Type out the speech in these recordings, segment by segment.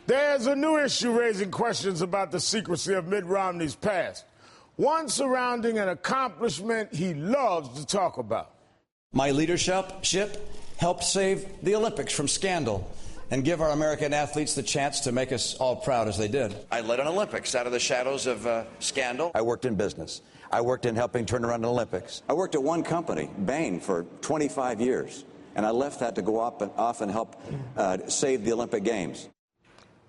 There's a new issue raising questions about the secrecy of Mitt Romney's past, one surrounding an accomplishment he loves to talk about. My leadership helped save the Olympics from scandal and give our American athletes the chance to make us all proud as they did. I led an Olympics out of the shadows of scandal. I worked in business. I worked in helping turn around the Olympics. I worked at one company, Bain, for 25 years, and I left that to go off and help save the Olympic Games.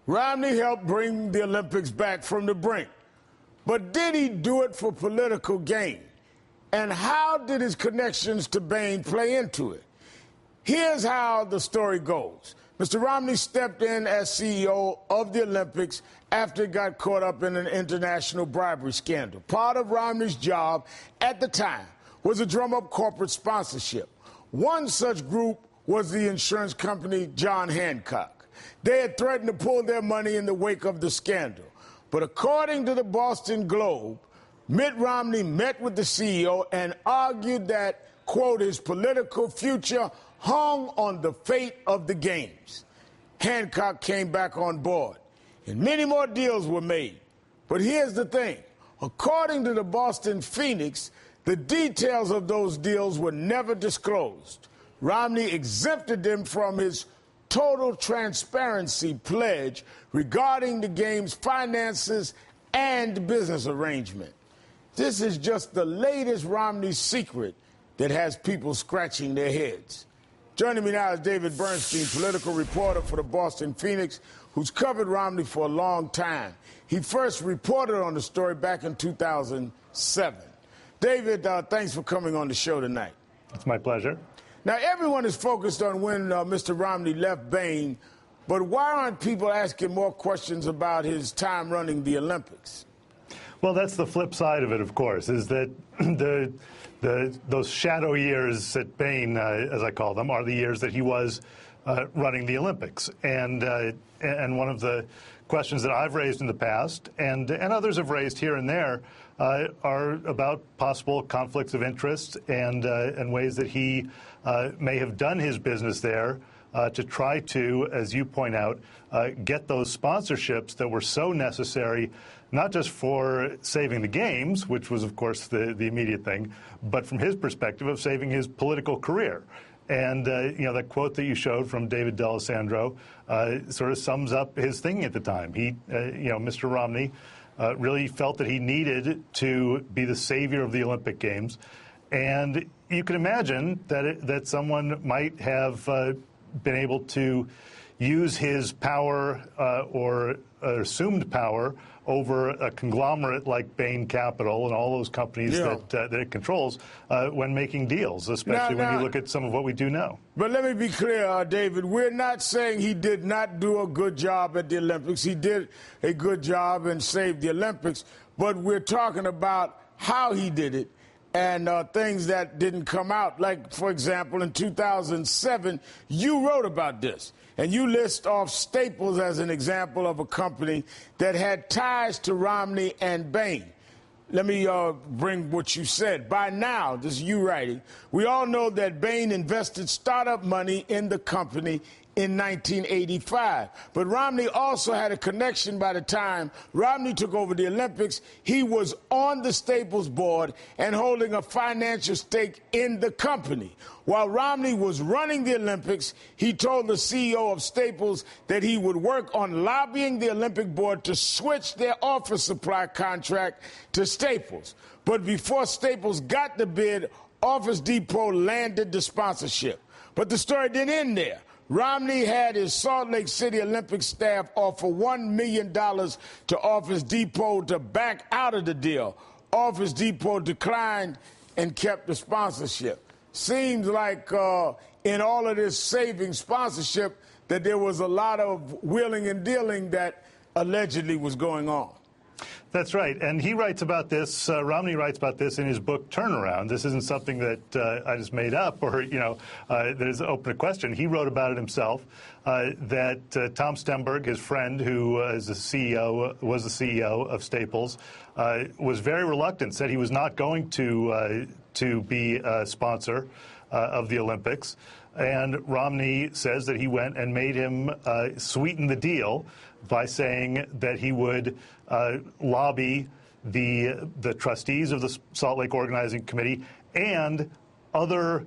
Romney helped bring the Olympics back from the brink. But did he do it for political gain? And how did his connections to Bain play into it? Here's how the story goes. Mr. Romney stepped in as CEO of the Olympics after it got caught up in an international bribery scandal. Part of Romney's job at the time was to drum up corporate sponsorship. One such group was the insurance company John Hancock. They had threatened to pull their money in the wake of the scandal. But according to the Boston Globe, Mitt Romney met with the CEO and argued that, quote, his political future hung on the fate of the games. Hancock came back on board, and many more deals were made. But here's the thing. According to the Boston Phoenix, the details of those deals were never disclosed. Romney exempted them from his total transparency pledge regarding the game's finances and business arrangement. This is just the latest Romney secret that has people scratching their heads. Joining me now is David Bernstein, political reporter for the Boston Phoenix, who's covered Romney for a long time. He first reported on the story back in 2007. David, thanks for coming on the show tonight. It's my pleasure. Now, everyone is focused on when Mr. Romney left Bain, but why aren't people asking more questions about his time running the Olympics? Well, that's the flip side of it, of course, is that those shadow years at Bain, as I call them, are the years that he was running the Olympics. And one of the questions that I've raised in the past, and others have raised here and there, are about possible conflicts of interest and ways that he may have done his business there to try to, as you point out, get those sponsorships that were so necessary, not just for saving the games, which was, of course, the immediate thing, but from his perspective of saving his political career. And, that quote that you showed from David D'Alessandro sort of sums up his thinking at the time. He, Mr. Romney really felt that he needed to be the savior of the Olympic Games. And you can imagine that someone might have been able to use his power or assumed power over a conglomerate like Bain Capital and all those companies that it controls when making deals, especially when you look at some of what we do know. But let me be clear, David, we're not saying he did not do a good job at the Olympics. He did a good job and saved the Olympics, but we're talking about how he did it and things that didn't come out. Like, for example, in 2007, you wrote about this. And you list off Staples as an example of a company that had ties to Romney and Bain. Let me bring what you said. By now, this is you writing, we all know that Bain invested startup money in the company in 1985. But Romney also had a connection. By the time Romney took over the Olympics, he was on the Staples board and holding a financial stake in the company. While Romney was running the Olympics, he told the CEO of Staples that he would work on lobbying the Olympic board to switch their office supply contract to Staples. But before Staples got the bid, Office Depot landed the sponsorship. But the story didn't end there. Romney had his Salt Lake City Olympic staff offer $1 million to Office Depot to back out of the deal. Office Depot declined and kept the sponsorship. Seems like in all of this saving sponsorship that there was a lot of wheeling and dealing that allegedly was going on. That's right. And he writes about this, Romney writes about this in his book Turnaround. This isn't something that I just made up or, that is open to question. He wrote about it himself, that Tom Stemberg, his friend, who was the CEO of Staples, was very reluctant, said he was not going to be a sponsor of the Olympics. And Romney says that he went and made him sweeten the deal by saying that he would lobby the trustees of the Salt Lake Organizing Committee and other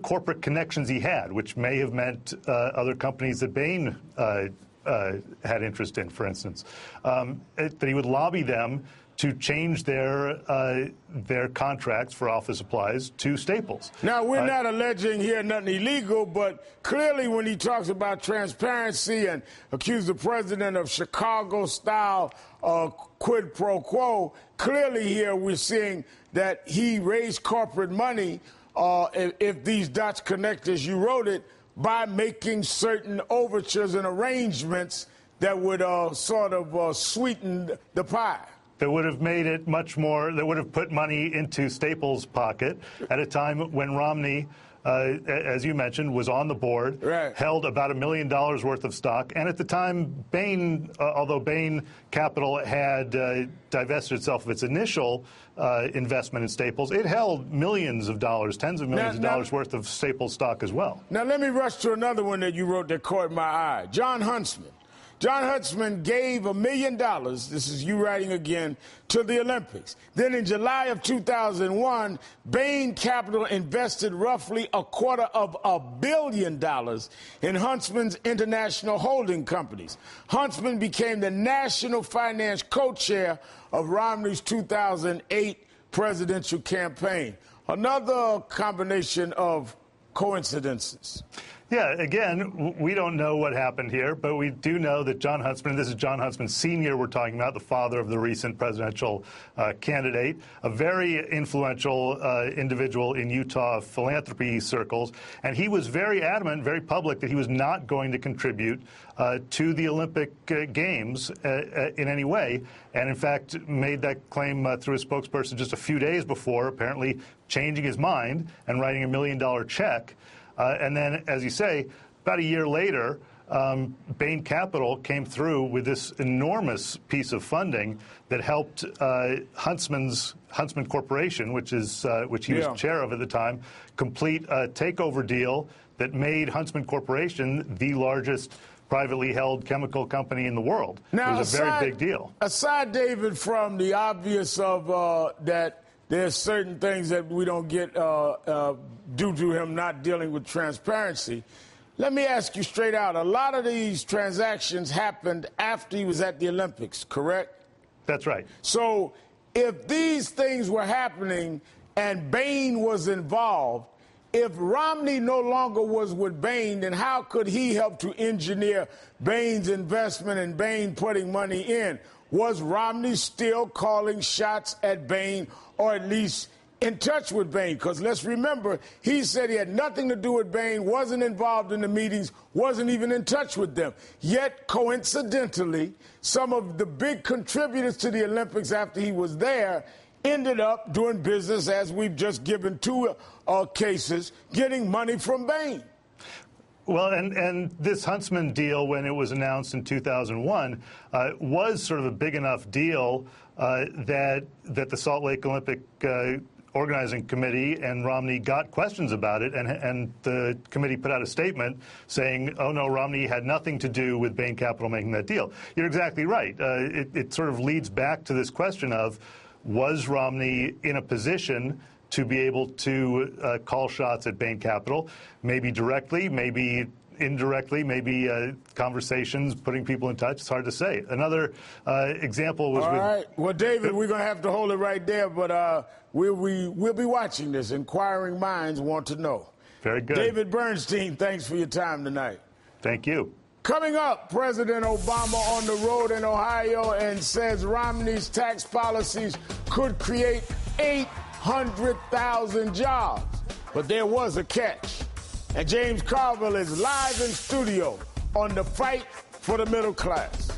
corporate connections he had, which may have meant other companies that Bain had interest in, for instance, that he would lobby them to change their contracts for office supplies to Staples. Now, we're not alleging here nothing illegal, but clearly when he talks about transparency and accused the president of Chicago-style quid pro quo, clearly here we're seeing that he raised corporate money, if these dots connect as you wrote it, by making certain overtures and arrangements that would sort of sweeten the pie. That would have made it much more, that would have put money into Staples' pocket at a time when Romney, as you mentioned, was on the board, right, held about $1 million worth of stock. And at the time, Bain, although Bain Capital had divested itself of its initial investment in Staples, it held millions of dollars, tens of millions of dollars worth of Staples stock as well. Now, let me rush to another one that you wrote that caught my eye. John Huntsman. John Huntsman gave $1 million, this is you writing again, to the Olympics. Then in July of 2001, Bain Capital invested roughly $250 million in Huntsman's international holding companies. Huntsman became the national finance co-chair of Romney's 2008 presidential campaign. Another combination of coincidences. Yeah, again, we don't know what happened here, but we do know that John Huntsman, this is John Huntsman Sr. we're talking about, the father of the recent presidential candidate, a very influential individual in Utah philanthropy circles, and he was very adamant, very public, that he was not going to contribute to the Olympic Games in any way, and in fact made that claim through his spokesperson just a few days before, apparently changing his mind and writing $1 million check. And then, as you say, about a year later, Bain Capital came through with this enormous piece of funding that helped Huntsman Corporation, which he was chair of at the time, complete a takeover deal that made Huntsman Corporation the largest privately held chemical company in the world. Now, it was a very big deal. Aside, David, from the obvious of that there's certain things that we don't get due to him not dealing with transparency. Let me ask you straight out. A lot of these transactions happened after he was at the Olympics, correct? That's right. So if these things were happening and Bain was involved, if Romney no longer was with Bain, then how could he help to engineer Bain's investment and Bain putting money in? Was Romney still calling shots at Bain, or at least in touch with Bain? Because let's remember, he said he had nothing to do with Bain, wasn't involved in the meetings, wasn't even in touch with them. Yet, coincidentally, some of the big contributors to the Olympics after he was there ended up doing business, as we've just given two cases, getting money from Bain. Well, and this Huntsman deal, when it was announced in 2001, was sort of a big enough deal that the Salt Lake Olympic Organizing Committee and Romney got questions about it, and the committee put out a statement saying, oh, no, Romney had nothing to do with Bain Capital making that deal. You're exactly right. It sort of leads back to this question of, was Romney in a position to be able to call shots at Bain Capital, maybe directly, maybe indirectly, maybe conversations, putting people in touch? It's hard to say. Another example was All right. Well, David, we're going to have to hold it right there, but we'll be watching this. Inquiring minds want to know. Very good. David Bernstein, thanks for your time tonight. Thank you. Coming up, President Obama on the road in Ohio and says Romney's tax policies could create 800,000 jobs. But there was a catch. And James Carville is live in studio on the fight for the middle class.